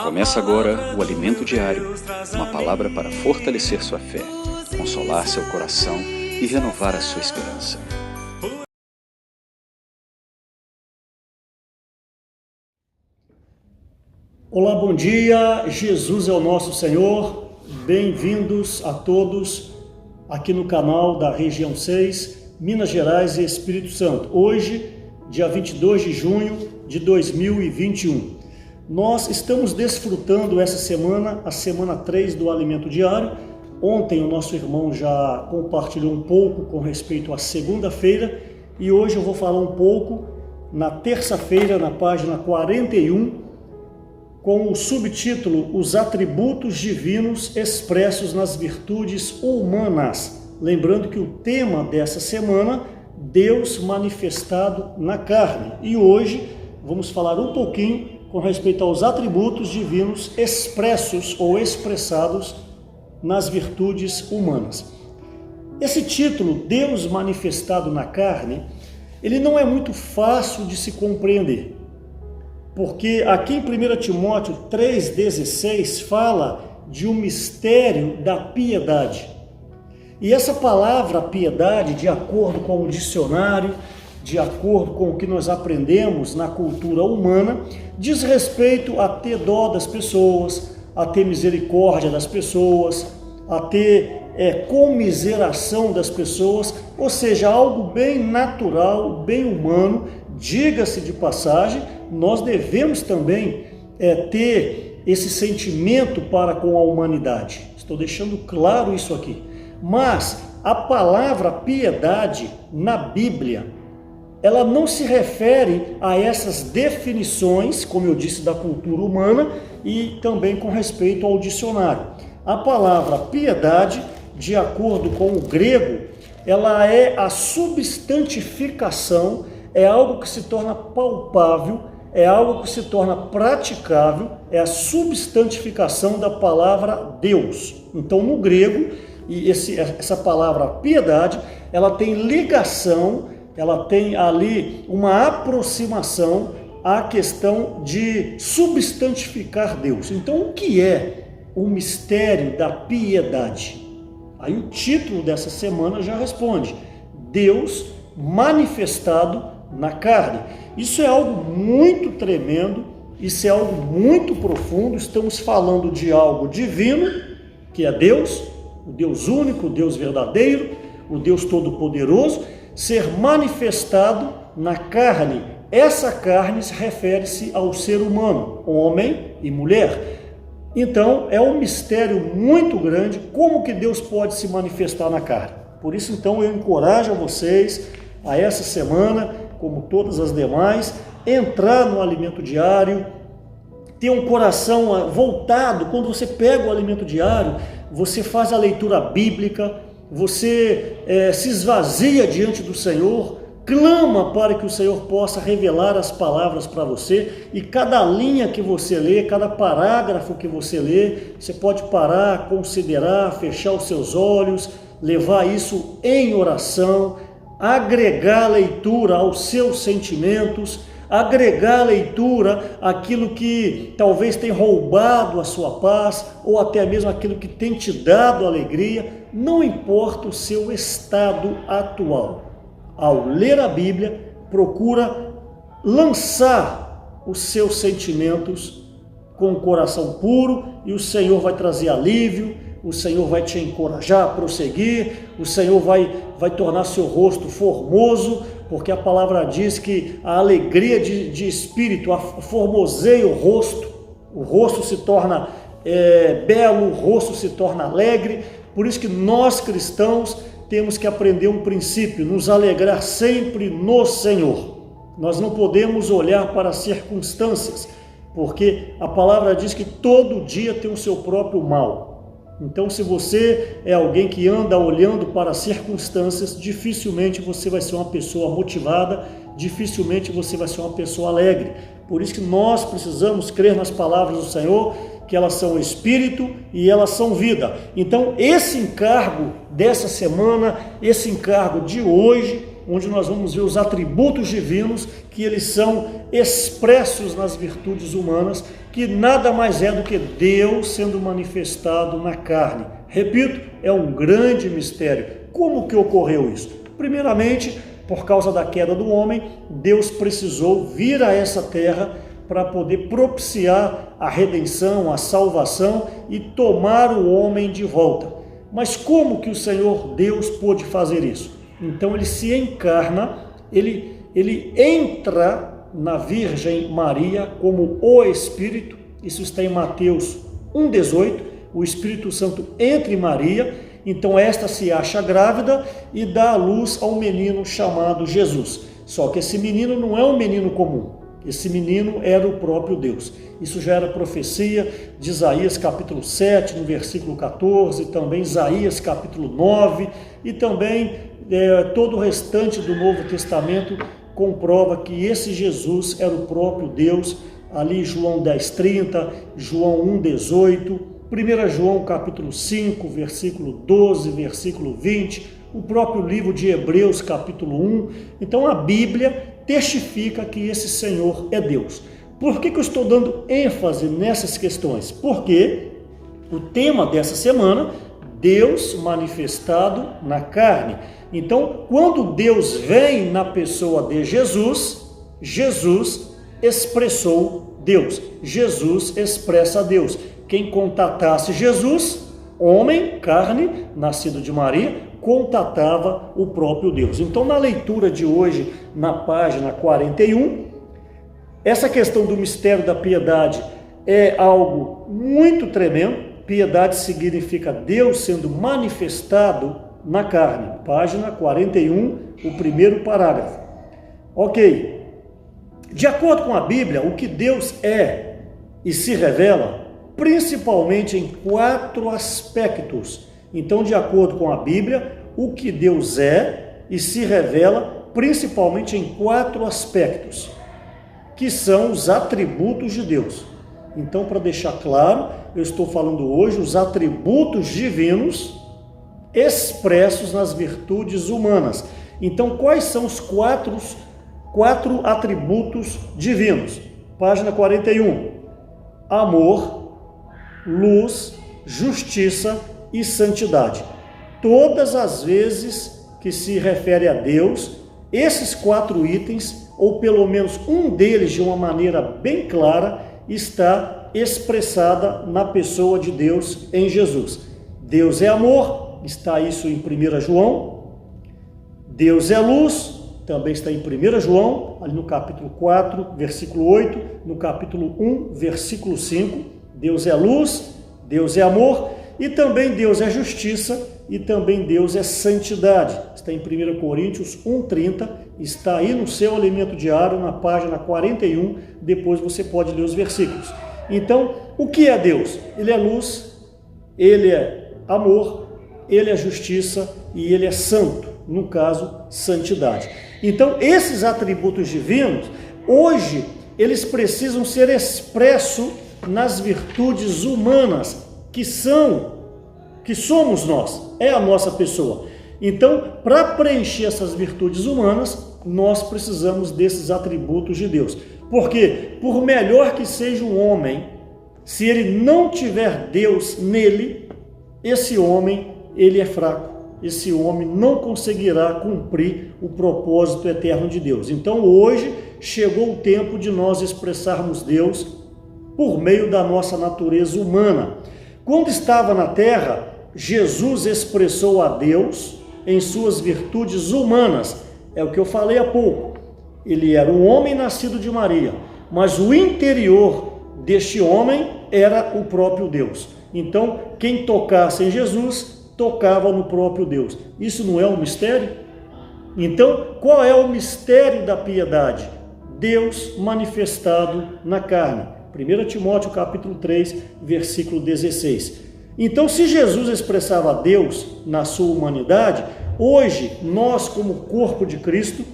Começa agora o Alimento Diário, uma palavra para fortalecer sua fé, consolar seu coração e renovar a sua esperança. Olá, bom dia, Jesus é o nosso Senhor, bem-vindos a todos aqui no canal da Região 6, Minas Gerais e Espírito Santo. Hoje, dia 22 de junho de 2021. Nós estamos desfrutando essa semana, a semana 3 do Alimento Diário. Ontem o nosso irmão já compartilhou um pouco com respeito à segunda-feira e hoje eu vou falar um pouco na terça-feira, na página 41, com o subtítulo Os Atributos Divinos Expressos nas Virtudes Humanas. Lembrando que o tema dessa semana, Deus manifestado na carne. E hoje vamos falar um pouquinho com respeito aos atributos divinos expressos ou expressados nas virtudes humanas. Esse título, Deus manifestado na carne, ele não é muito fácil de se compreender. Porque aqui em 1 Timóteo 3,16 fala de um mistério da piedade. E essa palavra piedade, de acordo com o dicionário, de acordo com o que nós aprendemos na cultura humana, diz respeito a ter dó das pessoas, a ter misericórdia das pessoas, a ter comiseração das pessoas, ou seja, algo bem natural, bem humano. Diga-se de passagem, nós devemos também ter esse sentimento para com a humanidade. Estou deixando claro isso aqui. Mas a palavra piedade na Bíblia, ela não se refere a essas definições, como eu disse, da cultura humana e também com respeito ao dicionário. A palavra piedade, de acordo com o grego, ela é a substantificação, é algo que se torna palpável, é algo que se torna praticável, é a substantificação da palavra Deus. Então, no grego, essa palavra piedade, ela tem ligação, ela tem ali uma aproximação à questão de substantificar Deus. Então, o que é o mistério da piedade? Aí o título dessa semana já responde: Deus manifestado na carne. Isso é algo muito tremendo, isso é algo muito profundo. Estamos falando de algo divino, que é Deus, o Deus único, o Deus verdadeiro, o Deus todo-poderoso, ser manifestado na carne. Essa carne se refere-se ao ser humano, homem e mulher. Então, é um mistério muito grande como que Deus pode se manifestar na carne. Por isso, então, eu encorajo a vocês a essa semana, como todas as demais, entrar no Alimento Diário, ter um coração voltado. Quando você pega o Alimento Diário, você faz a leitura bíblica, você se esvazia diante do Senhor, clama para que o Senhor possa revelar as palavras para você, e cada linha que você lê, cada parágrafo que você lê, você pode parar, considerar, fechar os seus olhos, levar isso em oração, agregar a leitura aos seus sentimentos, agregar a leitura àquilo que talvez tenha roubado a sua paz, ou até mesmo aquilo que tem te dado alegria. Não importa o seu estado atual. Ao ler a Bíblia, procura lançar os seus sentimentos com o coração puro, e o Senhor vai trazer alívio, o Senhor vai te encorajar a prosseguir, o Senhor vai tornar seu rosto formoso, porque a palavra diz que a alegria de espírito formoseia o rosto se torna belo, o rosto se torna alegre. Por isso que nós cristãos temos que aprender um princípio: nos alegrar sempre no Senhor. Nós não podemos olhar para as circunstâncias, porque a palavra diz que todo dia tem o seu próprio mal. Então, se você é alguém que anda olhando para as circunstâncias, dificilmente você vai ser uma pessoa motivada, dificilmente você vai ser uma pessoa alegre. Por isso que nós precisamos crer nas palavras do Senhor, que elas são espírito e elas são vida. Então, esse encargo dessa semana, esse encargo de hoje, onde nós vamos ver os atributos divinos, que eles são expressos nas virtudes humanas, que nada mais é do que Deus sendo manifestado na carne. Repito, é um grande mistério. Como que ocorreu isso? Primeiramente, por causa da queda do homem, Deus precisou vir a essa terra para poder propiciar a redenção, a salvação e tomar o homem de volta. Mas como que o Senhor Deus pôde fazer isso? Então ele se encarna, ele entra na Virgem Maria como o Espírito, isso está em Mateus 1,18, o Espírito Santo entra em Maria, então esta se acha grávida e dá à luz a um menino chamado Jesus. Só que esse menino não é um menino comum. Esse menino era o próprio Deus. Isso já era profecia de Isaías capítulo 7, no versículo 14, também Isaías capítulo 9, e também todo o restante do Novo Testamento comprova que esse Jesus era o próprio Deus. Ali João 10:30, João 1:18, 1 João capítulo 5, versículo 12, versículo 20, o próprio livro de Hebreus capítulo 1. Então a Bíblia testifica que esse Senhor é Deus. Por que eu estou dando ênfase nessas questões? Porque o tema dessa semana, Deus manifestado na carne. Então, quando Deus vem na pessoa de Jesus, Jesus expressou Deus. Jesus expressa Deus. Quem contatasse Jesus, homem, carne, nascido de Maria, contatava o próprio Deus. Então, na leitura de hoje, na página 41, essa questão do mistério da piedade é algo muito tremendo. Piedade significa Deus sendo manifestado na carne. Página 41, o primeiro parágrafo. Ok. De acordo com a Bíblia, o que Deus é e se revela, principalmente em 4 aspectos. Então, de acordo com a Bíblia, o que Deus é e se revela principalmente em 4 aspectos, que são os atributos de Deus. Então, para deixar claro, eu estou falando hoje os atributos divinos expressos nas virtudes humanas. Então, quais são os quatro atributos divinos? Página 41. Amor, luz, justiça e santidade. Todas as vezes que se refere a Deus, esses 4 itens, ou pelo menos um deles de uma maneira bem clara, está expressada na pessoa de Deus em Jesus. Deus é amor, está isso em 1 João. Deus é luz, também está em 1 João, ali no capítulo 4, versículo 8, no capítulo 1, versículo 5. Deus é luz, Deus é amor, e também Deus é justiça, e também Deus é santidade. Está em 1 Coríntios 1:30, está aí no seu alimento diário, na página 41, depois você pode ler os versículos. Então, o que é Deus? Ele é luz, ele é amor, ele é justiça e ele é santo, no caso, santidade. Então, esses atributos divinos, hoje, eles precisam ser expressos nas virtudes humanas, que somos nós, é a nossa pessoa. Então, para preencher essas virtudes humanas, nós precisamos desses atributos de Deus. Porque, por melhor que seja um homem, se ele não tiver Deus nele, esse homem, ele é fraco. Esse homem não conseguirá cumprir o propósito eterno de Deus. Então, hoje, chegou o tempo de nós expressarmos Deus por meio da nossa natureza humana. Quando estava na terra, Jesus expressou a Deus em suas virtudes humanas. É o que eu falei há pouco. Ele era um homem nascido de Maria, mas o interior deste homem era o próprio Deus. Então, quem tocasse em Jesus, tocava no próprio Deus. Isso não é um mistério? Então, qual é o mistério da piedade? Deus manifestado na carne. 1 Timóteo capítulo 3, versículo 16. Então, se Jesus expressava Deus na sua humanidade, hoje, nós como corpo de Cristo,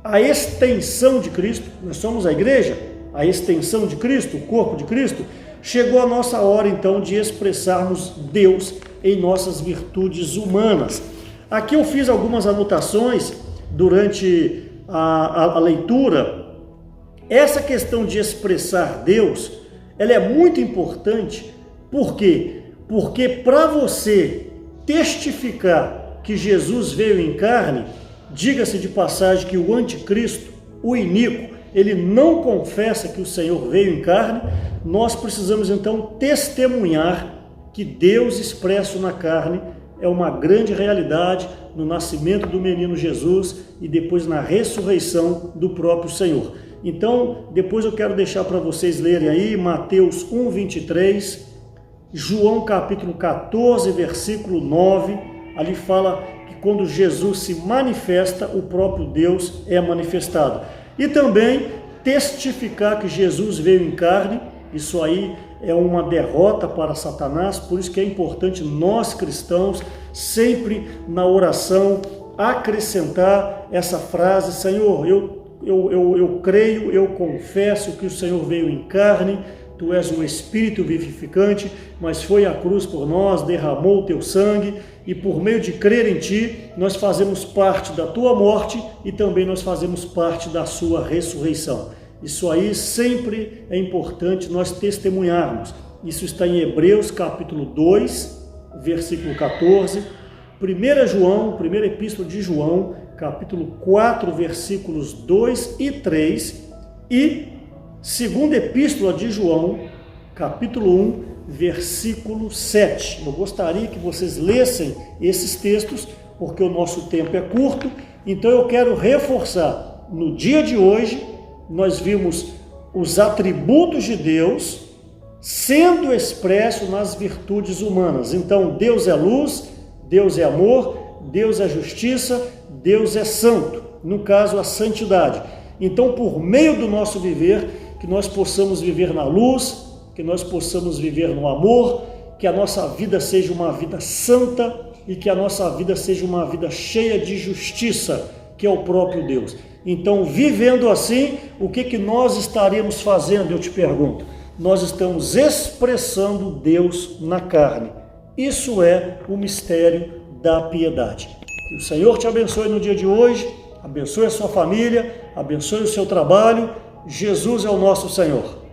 a extensão de Cristo, nós somos a igreja, a extensão de Cristo, o corpo de Cristo, chegou a nossa hora então de expressarmos Deus em nossas virtudes humanas. Aqui eu fiz algumas anotações durante a leitura, essa questão de expressar Deus, ela é muito importante. Por quê? Porque para você testificar que Jesus veio em carne, diga-se de passagem que o anticristo, o iníquo, ele não confessa que o Senhor veio em carne, nós precisamos então testemunhar que Deus expresso na carne é uma grande realidade no nascimento do menino Jesus e depois na ressurreição do próprio Senhor. Então, depois eu quero deixar para vocês lerem aí Mateus 1:23, João capítulo 14, versículo 9, ali fala que quando Jesus se manifesta, o próprio Deus é manifestado. E também testificar que Jesus veio em carne, isso aí é uma derrota para Satanás, por isso que é importante nós cristãos, sempre na oração, acrescentar essa frase: Senhor, eu creio, eu confesso que o Senhor veio em carne, Tu és um Espírito vivificante, mas foi à cruz por nós, derramou o Teu sangue, e por meio de crer em Ti, nós fazemos parte da Tua morte e também nós fazemos parte da Sua ressurreição. Isso aí sempre é importante nós testemunharmos. Isso está em Hebreus capítulo 2, versículo 14, 1 João, primeira epístola de João, capítulo 4, versículos 2 e 3, e segunda epístola de João, capítulo 1, versículo 7. Eu gostaria que vocês lessem esses textos, porque o nosso tempo é curto, então eu quero reforçar. No dia de hoje, nós vimos os atributos de Deus sendo expressos nas virtudes humanas. Então, Deus é luz, Deus é amor, Deus é justiça, Deus é santo, no caso, a santidade. Então, por meio do nosso viver, que nós possamos viver na luz, que nós possamos viver no amor, que a nossa vida seja uma vida santa e que a nossa vida seja uma vida cheia de justiça, que é o próprio Deus. Então, vivendo assim, o que nós estaremos fazendo, eu te pergunto? Nós estamos expressando Deus na carne. Isso é o mistério da piedade. Que o Senhor te abençoe no dia de hoje, abençoe a sua família, abençoe o seu trabalho. Jesus é o nosso Senhor.